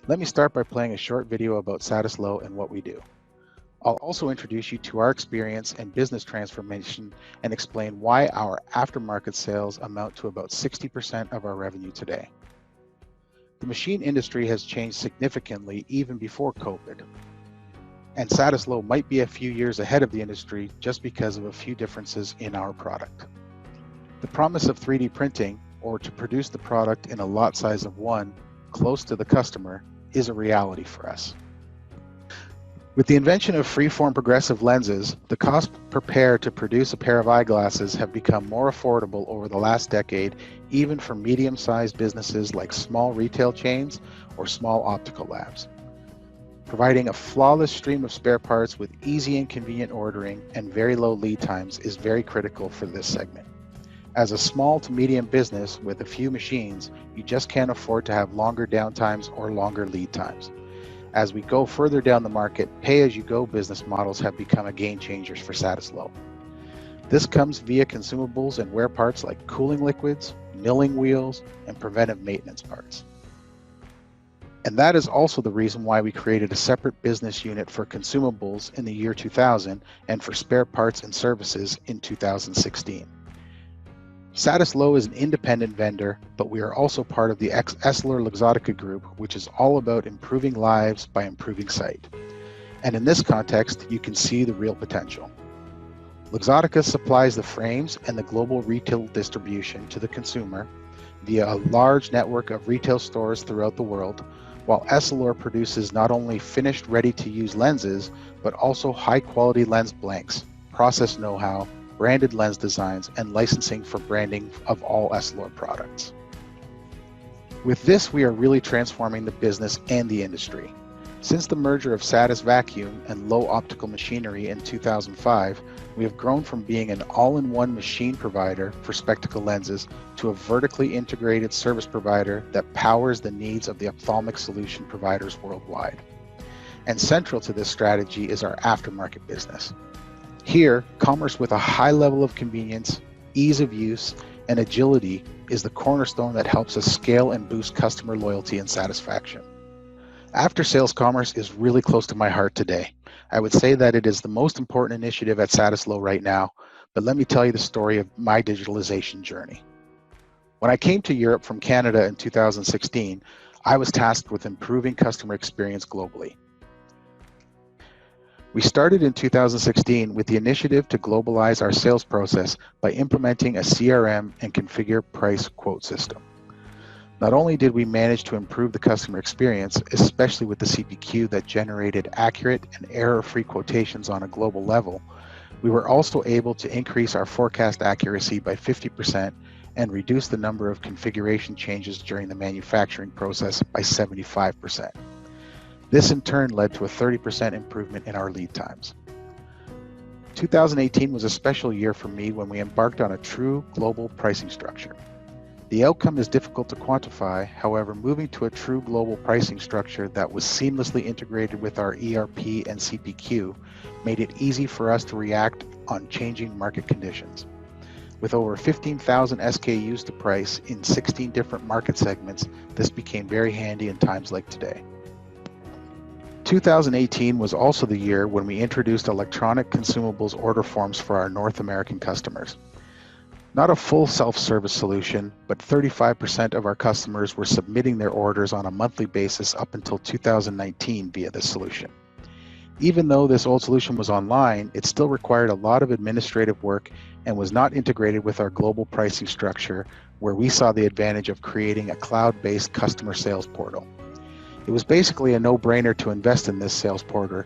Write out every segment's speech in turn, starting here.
Let me start by playing a short video about Satisloh and what we do. I'll also introduce you to our experience and business transformation and explain why our aftermarket sales amount to about 60% of our revenue today. The machine industry has changed significantly even before COVID, and Satisloh might be a few years ahead of the industry just because of a few differences in our product. The promise of 3D printing, or to produce the product in a lot size of 1, close to the customer, is a reality for us. With the invention of freeform progressive lenses, the cost per pair to produce a pair of eyeglasses have become more affordable over the last decade, even for medium-sized businesses like small retail chains or small optical labs. Providing a flawless stream of spare parts with easy and convenient ordering and very low lead times is very critical for this segment. As a small to medium business with a few machines, you just can't afford to have longer downtimes or longer lead times. As we go further down the market, pay-as-you-go business models have become a game changer for Satisloh. This comes via consumables and wear parts like cooling liquids, milling wheels, and preventive maintenance parts. And that is also the reason why we created a separate business unit for consumables in the year 2000 and for spare parts and services in 2016. Satisloh is an independent vendor, but we are also part of the Essilor-Luxottica group, which is all about improving lives by improving sight. And in this context, you can see the real potential. Luxottica supplies the frames and the global retail distribution to the consumer via a large network of retail stores throughout the world, while Essilor produces not only finished ready-to-use lenses, but also high-quality lens blanks, process know-how, branded lens designs, and licensing for branding of all Essilor products. With this, we are really transforming the business and the industry. Since the merger of Satis Vacuum and Low Optical Machinery in 2005, we have grown from being an all-in-one machine provider for spectacle lenses to a vertically integrated service provider that powers the needs of the ophthalmic solution providers worldwide. And central to this strategy is our aftermarket business. Here, commerce with a high level of convenience, ease of use, and agility is the cornerstone that helps us scale and boost customer loyalty and satisfaction. After-sales commerce is really close to my heart today. I would say that it is the most important initiative at Satisloh right now, but let me tell you the story of my digitalization journey. When I came to Europe from Canada in 2016, I was tasked with improving customer experience globally. We started in 2016 with the initiative to globalize our sales process by implementing a CRM and configure price quote system. Not only did we manage to improve the customer experience, especially with the CPQ that generated accurate and error-free quotations on a global level, we were also able to increase our forecast accuracy by 50% and reduce the number of configuration changes during the manufacturing process by 75%. This in turn led to a 30% improvement in our lead times. 2018 was a special year for me when we embarked on a true global pricing structure. The outcome is difficult to quantify, however, moving to a true global pricing structure that was seamlessly integrated with our ERP and CPQ made it easy for us to react on changing market conditions. With over 15,000 SKUs to price in 16 different market segments, this became very handy in times like today. 2018 was also the year when we introduced electronic consumables order forms for our North American customers. Not a full self-service solution, but 35% of our customers were submitting their orders on a monthly basis up until 2019 via this solution. Even though this old solution was online, it still required a lot of administrative work and was not integrated with our global pricing structure, where we saw the advantage of creating a cloud-based customer sales portal. It was basically a no-brainer to invest in this sales portal.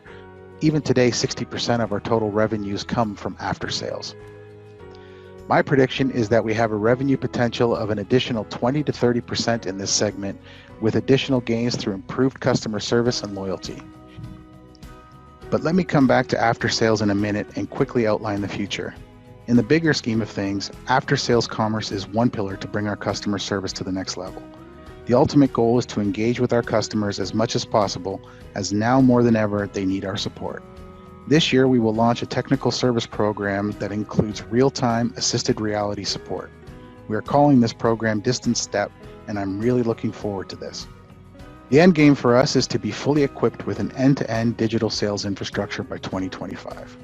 Even today, 60% of our total revenues come from after sales. My prediction is that we have a revenue potential of an additional 20 to 30% in this segment, with additional gains through improved customer service and loyalty. But let me come back to after sales in a minute and quickly outline the future. In the bigger scheme of things, after sales commerce is one pillar to bring our customer service to the next level. The ultimate goal is to engage with our customers as much as possible, as now more than ever they need our support. This year we will launch a technical service program that includes real-time assisted reality support. We are calling this program Distance Step, and I'm really looking forward to this. The end game for us is to be fully equipped with an end-to-end digital sales infrastructure by 2025.